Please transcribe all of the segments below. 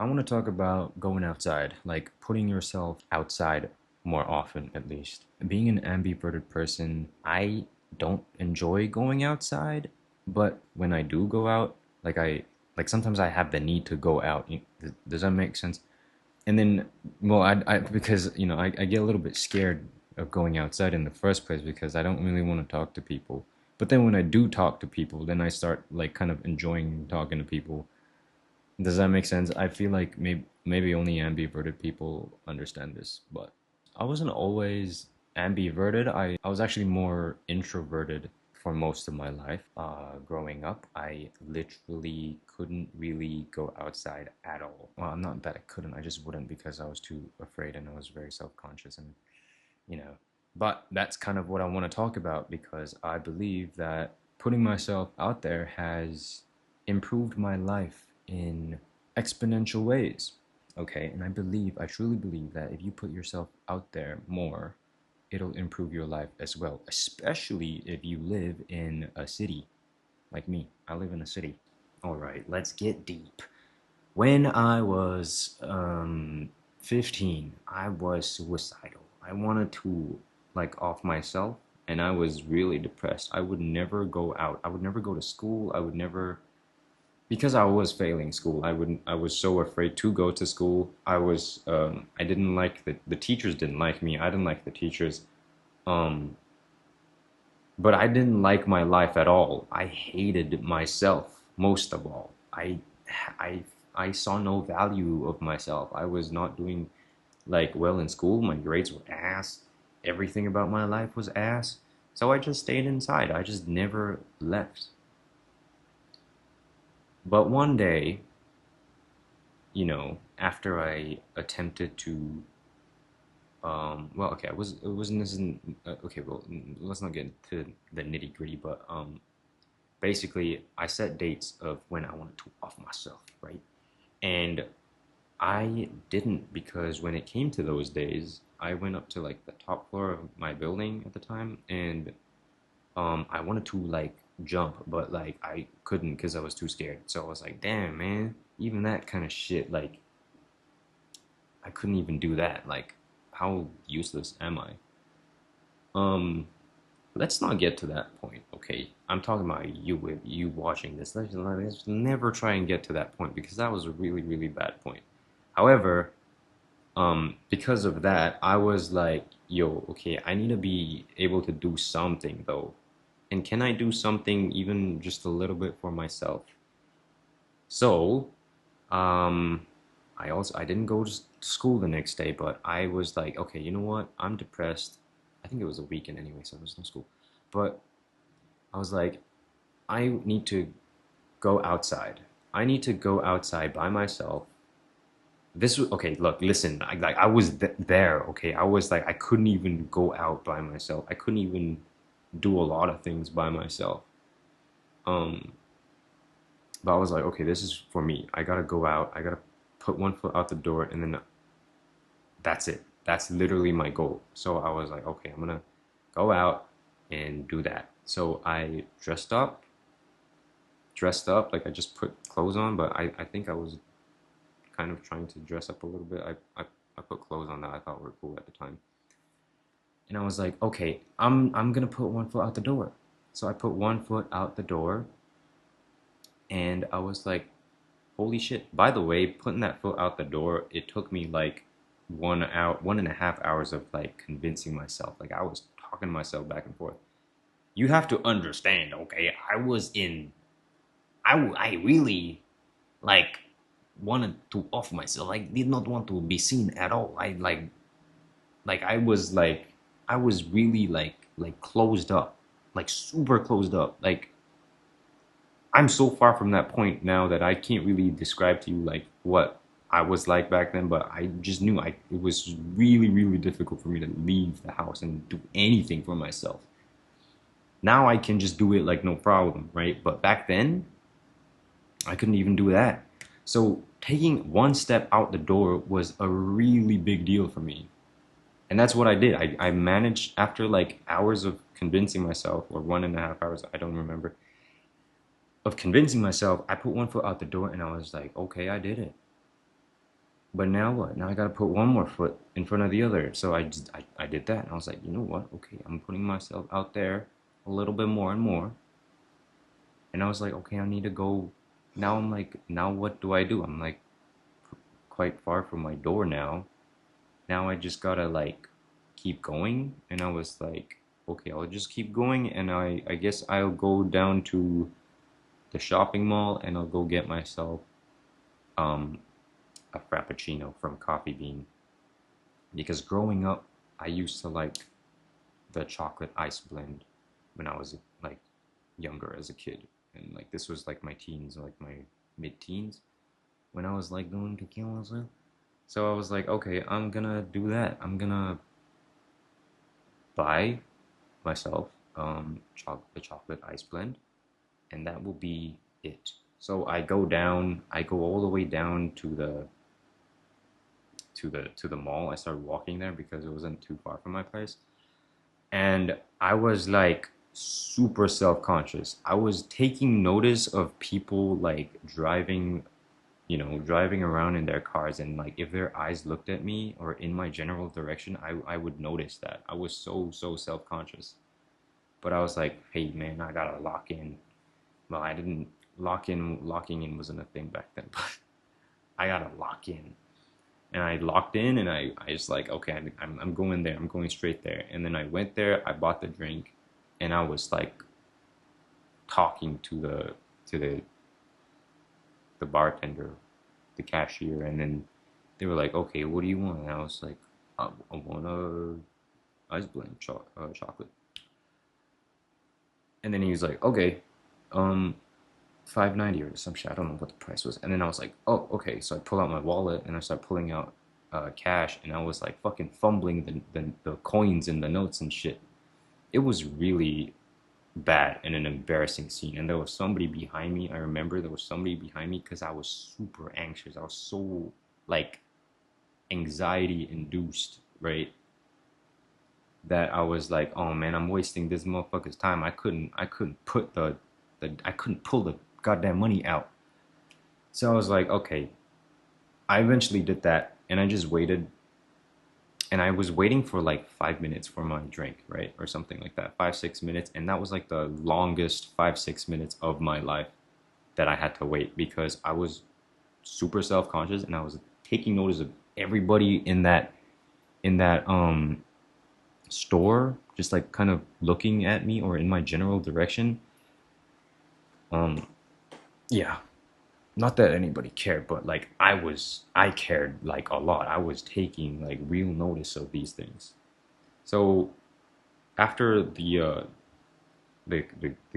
I want to talk about going outside, like putting yourself outside more often, at least. Being an ambiverted person, I don't enjoy going outside, but when I do go out, like sometimes I have the need to go out. Does that make sense? And then, well, I because I get a little bit scared of going outside in the first place because I don't really want to talk to people. But then when I do talk to people, then I start like kind of enjoying talking to people. Does that make sense? I feel like maybe only ambiverted people understand this, but I wasn't always ambiverted. I was actually more introverted for most of my life. Growing up, I literally couldn't really go outside at all. Well, not that I couldn't, I just wouldn't because I was too afraid and I was very self-conscious and you know. But that's kind of what I want to talk about because I believe that putting myself out there has improved my life in exponential ways. Okay, and I truly believe that if you put yourself out there more, it'll improve your life as well, especially if you live in a city like me. I live in a city. All right, let's get deep. When I was 15, I was suicidal. I wanted to like off myself and I was really depressed. I would never go out. I would never go to school. I would never because I was failing school. I was so afraid to go to school. I didn't like the teachers didn't like me. I didn't like the teachers. Um but I didn't like my life at all. I hated myself most of all. I I saw no value of myself. I was not doing like well in school. My grades were ass. Everything about my life was ass. So I just stayed inside. I just never left. But one day, after I attempted to well, okay, it wasn't this isn't okay, well, let's not get into the nitty-gritty, but basically I set dates of when I wanted to off myself, right? And I didn't because when it came to those days, I went up to like the top floor of my building at the time and I wanted to like jump, but like I couldn't because I was too scared. So I was like, damn man, even that kind of shit, like I couldn't even do that. Like how useless am I? Um let's not get to that point, okay? I'm talking about you with you watching this. Let's never try and get to that point because that was a really, really bad point. However, because of that, I was like, yo, okay, I need to be able to do something though. And can I do something even just a little bit for myself? So, um, I didn't go to school the next day, but I was like, okay, you know what? I'm depressed. I think it was a weekend anyway, so there was no school. But I was like, I need to go outside. I need to go outside by myself. This was okay. Look, listen. I was there. Okay, I was like I couldn't even go out by myself. I couldn't even do a lot of things by myself. Um, but I was like, okay, this is for me. I gotta go out. I gotta put one foot out the door, and then that's it. That's literally my goal. So I was like, okay, I'm gonna go out and do that. So I dressed up, like I just put clothes on, but I think I was kind of trying to dress up a little bit. I put clothes on that I thought were cool at the time. And I was like, okay, I'm gonna put one foot out the door. So I put one foot out the door and I was like, holy shit. By the way, putting that foot out the door, it took me like 1 hour, 1.5 hours of like convincing myself. Like I was talking to myself back and forth. You have to understand, okay? I really like wanted to off myself. I did not want to be seen at all. I was really like closed up, like super closed up. Like I'm so far from that point now that I can't really describe to you like what I was like back then, but I just knew it was really, really difficult for me to leave the house and do anything for myself. Now I can just do it like no problem, right? But back then I couldn't even do that. So taking one step out the door was a really big deal for me. And that's what I did. I managed after like hours of convincing myself, or 1.5 hours, I don't remember, of convincing myself, I put one foot out the door and I was like, okay, I did it. But now what? Now I gotta put one more foot in front of the other. So I did that, and I was like, you know what? Okay, I'm putting myself out there a little bit more and more. And I was like, okay, I need to go. Now I'm like, now what do I do? I'm like quite far from my door now. Now I just gotta like keep going. And I was like, okay, I'll just keep going, and I guess I'll go down to the shopping mall and I'll go get myself um a frappuccino from Coffee Bean, because growing up I used to like the chocolate ice blend when I was like younger as a kid, and like this was like my teens, like my mid-teens, when I was like going to kill myself. So I was like, okay, I'm gonna do that. I'm gonna buy myself the chocolate ice blend, and that will be it. So I go all the way down to the mall. I started walking there because it wasn't too far from my place. And I was like super self-conscious. I was taking notice of people like driving, driving around in their cars, and like if their eyes looked at me or in my general direction, I would notice that. I was so self-conscious. But I was like, hey man, I gotta lock in. Well, I didn't locking in wasn't a thing back then, but I gotta lock in. And I locked in, and I just like, okay, I'm going there. I'm going straight there. And then I went there, I bought the drink, and I was like talking to the bartender, the cashier, and then they were like, okay, what do you want? And I was like, I want a ice blend chocolate. And then he was like, okay, um, 5.90 or some shit. I don't know what the price was. And then I was like, oh, okay. So I pull out my wallet and I start pulling out cash, and I was like fucking fumbling the coins and the notes and shit. It was really bad and an embarrassing scene. And there was somebody behind me. I remember there was somebody behind me because I was super anxious. I was so like anxiety induced, right? That I was like, oh man, I'm wasting this motherfucker's time. I couldn't put I couldn't pull the goddamn money out. So I was like, okay. I eventually did that, and I just waited, and I was waiting for like 5 minutes for my drink, right? Or something like that. 5, 6 minutes. And that was like the longest 5, 6 minutes of my life that I had to wait, because I was super self-conscious, and I was taking notice of everybody in that store, just like kind of looking at me or in my general direction. Um yeah, not that anybody cared, but like I cared like a lot. I was taking like real notice of these things. So after the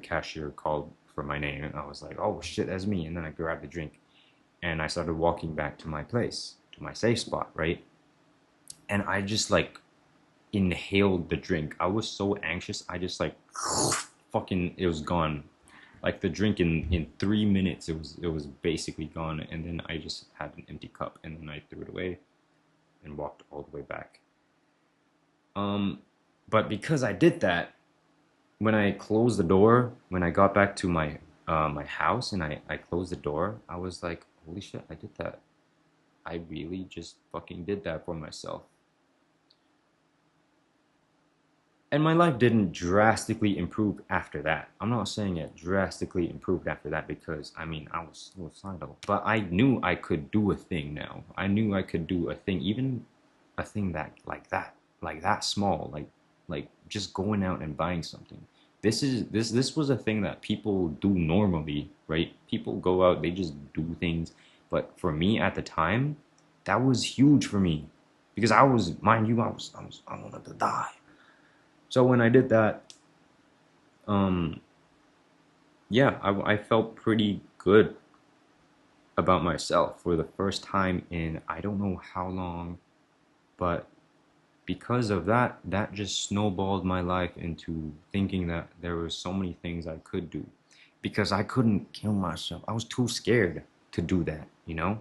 cashier called for my name, and I was like, oh shit, that's me. And then I grabbed the drink, and I started walking back to my place, to my safe spot, right? And I just like inhaled the drink. I was so anxious. I just like fucking, it was gone. Like the drink in 3 minutes, it was basically gone. And then I just had an empty cup, and then I threw it away and walked all the way back. Um, but because I did that, when I closed the door, when I got back to my house, and I closed the door, I was like, holy shit, I did that. I really just fucking did that for myself. And my life didn't drastically improve after that. I'm not saying it drastically improved after that, because I mean I was suicidal, but I knew I could do a thing now. I knew I could do a thing, even a thing like that small, like just going out and buying something. This was a thing that people do normally, right? People go out, they just do things, but for me at the time, that was huge for me, because I was, mind you, I wanted to die. So when I did that, um, yeah, I felt pretty good about myself for the first time in I don't know how long, but because of that, that just snowballed my life into thinking that there were so many things I could do, because I couldn't kill myself. I was too scared to do that, you know?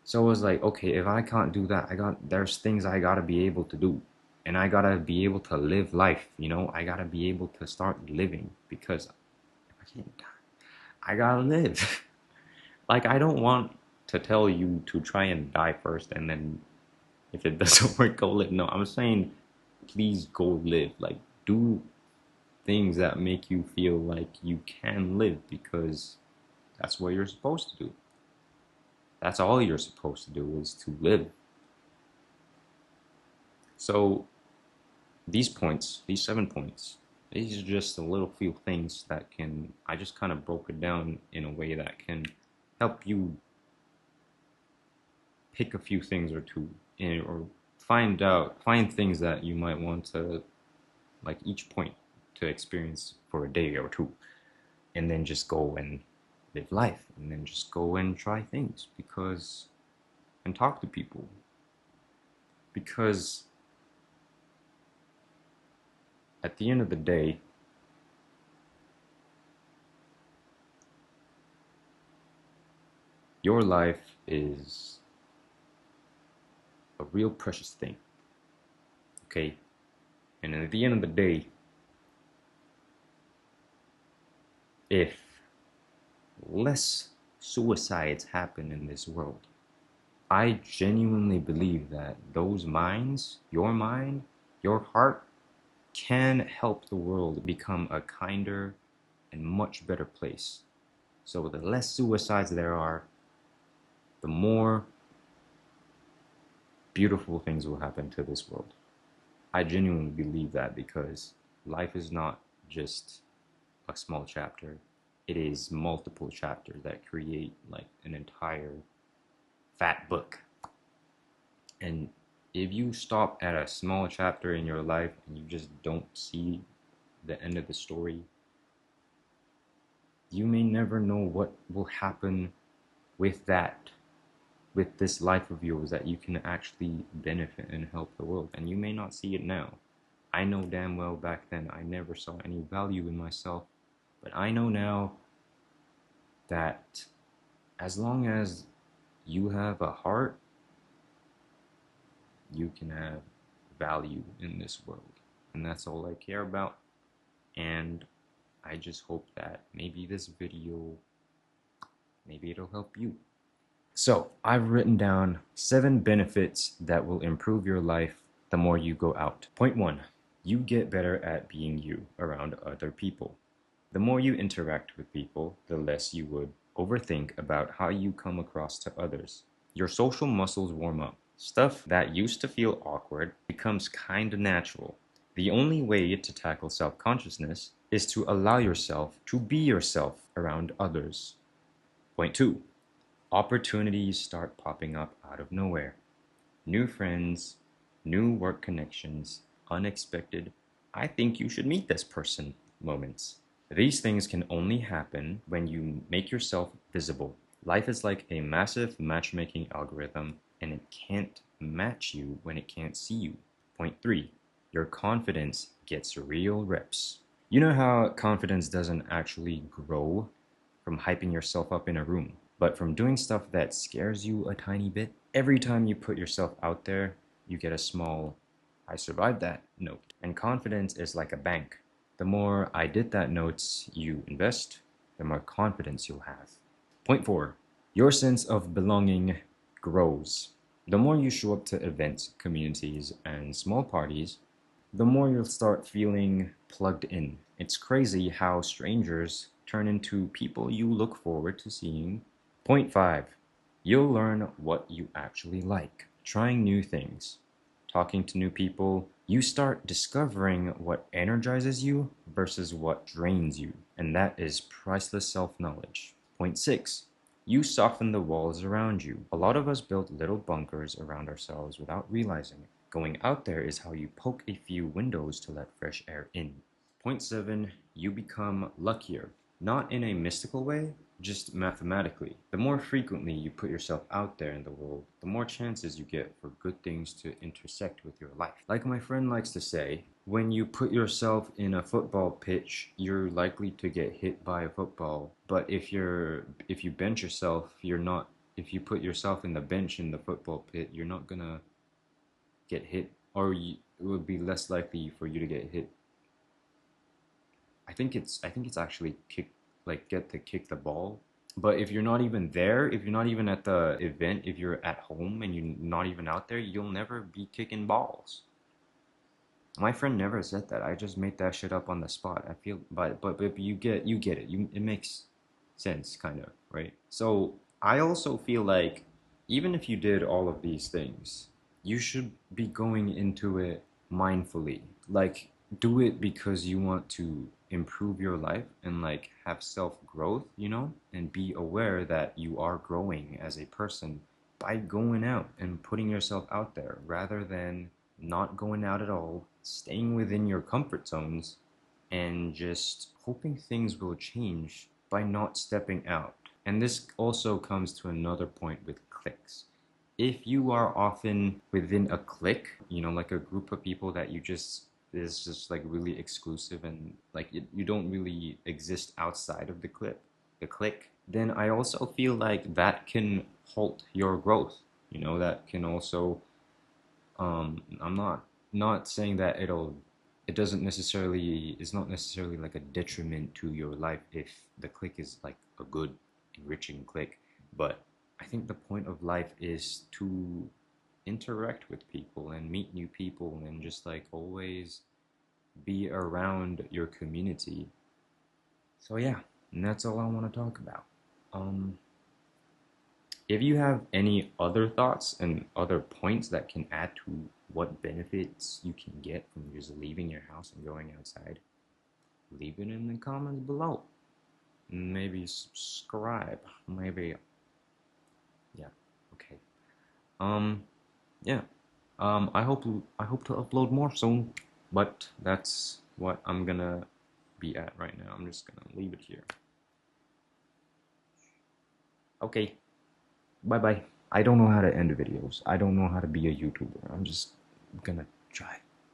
So I was like, okay, if I can't do that, there's things I gotta be able to do. And I gotta be able to live life, you know? I gotta be able to start living, because if I can't die, I gotta live. Like I don't want to tell you to try and die first, and then if it doesn't work, go live. No, I'm saying please go live. Like, do things that make you feel like you can live, because that's what you're supposed to do. That's all you're supposed to do, is to live. So these points, these 7 points, these are just a little few things that can, I just kind of broke it down in a way that can help you pick a few things or two, or find things that you might want to, like each point, to experience for a day or two, and then just go and live life, and then just go and try things, and talk to people, because at the end of the day, your life is a real precious thing, okay? And at the end of the day, if less suicides happen in this world, I genuinely believe that those minds, your mind, your heart, can help the world become a kinder and much better place. So the less suicides there are, the more beautiful things will happen to this world. I genuinely believe that, because life is not just a small chapter. It is multiple chapters that create like an entire fat book. And if you stop at a small chapter in your life and you just don't see the end of the story, you may never know what will happen with this life of yours, that you can actually benefit and help the world. And you may not see it now. I know damn well back then I never saw any value in myself, but I know now that as long as you have a heart, you can have value in this world. And that's all I care about. And I just hope that maybe this video, maybe it'll help you. So I've written down 7 benefits that will improve your life the more you go out. Point 1, you get better at being you around other people. The more you interact with people, the less you would overthink about how you come across to others. Your social muscles warm up. Stuff that used to feel awkward becomes kinda natural. The only way to tackle self-consciousness is to allow yourself to be yourself around others. Point 2, opportunities start popping up out of nowhere. New friends, new work connections, unexpected, I think you should meet this person moments. These things can only happen when you make yourself visible. Life is like a massive matchmaking algorithm, and it can't match you when it can't see you. Point 3, your confidence gets real reps. You know how confidence doesn't actually grow from hyping yourself up in a room, but from doing stuff that scares you a tiny bit? Every time you put yourself out there, you get a small, I survived that note. And confidence is like a bank. The more I did that notes you invest, the more confidence you'll have. Point 4, your sense of belonging grows. The more you show up to events, communities, and small parties, the more you'll start feeling plugged in. It's crazy how strangers turn into people you look forward to seeing. Point 5, you'll learn what you actually like. Trying new things, talking to new people, you start discovering what energizes you versus what drains you, and that is priceless self-knowledge. Point 6, you soften the walls around you. A lot of us built little bunkers around ourselves without realizing it. Going out there is how you poke a few windows to let fresh air in. Point 7, you become luckier. Not in a mystical way, just mathematically. The more frequently you put yourself out there in the world, the more chances you get for good things to intersect with your life. Like my friend likes to say, when you put yourself in a football pitch, you're likely to get hit by a football. But if you bench yourself, if you put yourself in the bench in the football pit, you're not gonna get hit, or it would be less likely for you to get hit. I think it's actually get to kick the ball. But if you're not even there, if you're not even at the event, if you're at home and you're not even out there, you'll never be kicking balls. My friend never said that. I just made that shit up on the spot. I feel, but you get it. It makes sense, kind of, right? So I also feel like even if you did all of these things, you should be going into it mindfully. Like, do it because you want to improve your life and like have self growth, and be aware that you are growing as a person by going out and putting yourself out there rather than not going out at all, staying within your comfort zones, and just hoping things will change by not stepping out. And this also comes to another point with cliques. If you are often within a clique, like a group of people that you just is just like really exclusive and like you don't really exist outside of the clique, then I also feel like that can halt your growth. That can also I'm not saying that it doesn't necessarily it's not necessarily like a detriment to your life if the clique is like a good enriching clique, but I think the point of life is to interact with people and meet new people and just like always be around your community. So yeah, and that's all I want to talk about. um If you have any other thoughts and other points that can add to what benefits you can get from just leaving your house and going outside, leave it in the comments below. Maybe subscribe. Maybe, yeah. Okay. Um, yeah. I hope to upload more soon, but that's what I'm gonna be at right now. I'm just gonna leave it here. Okay. Bye bye. I don't know how to end videos. I don't know how to be a YouTuber. I'm just gonna try.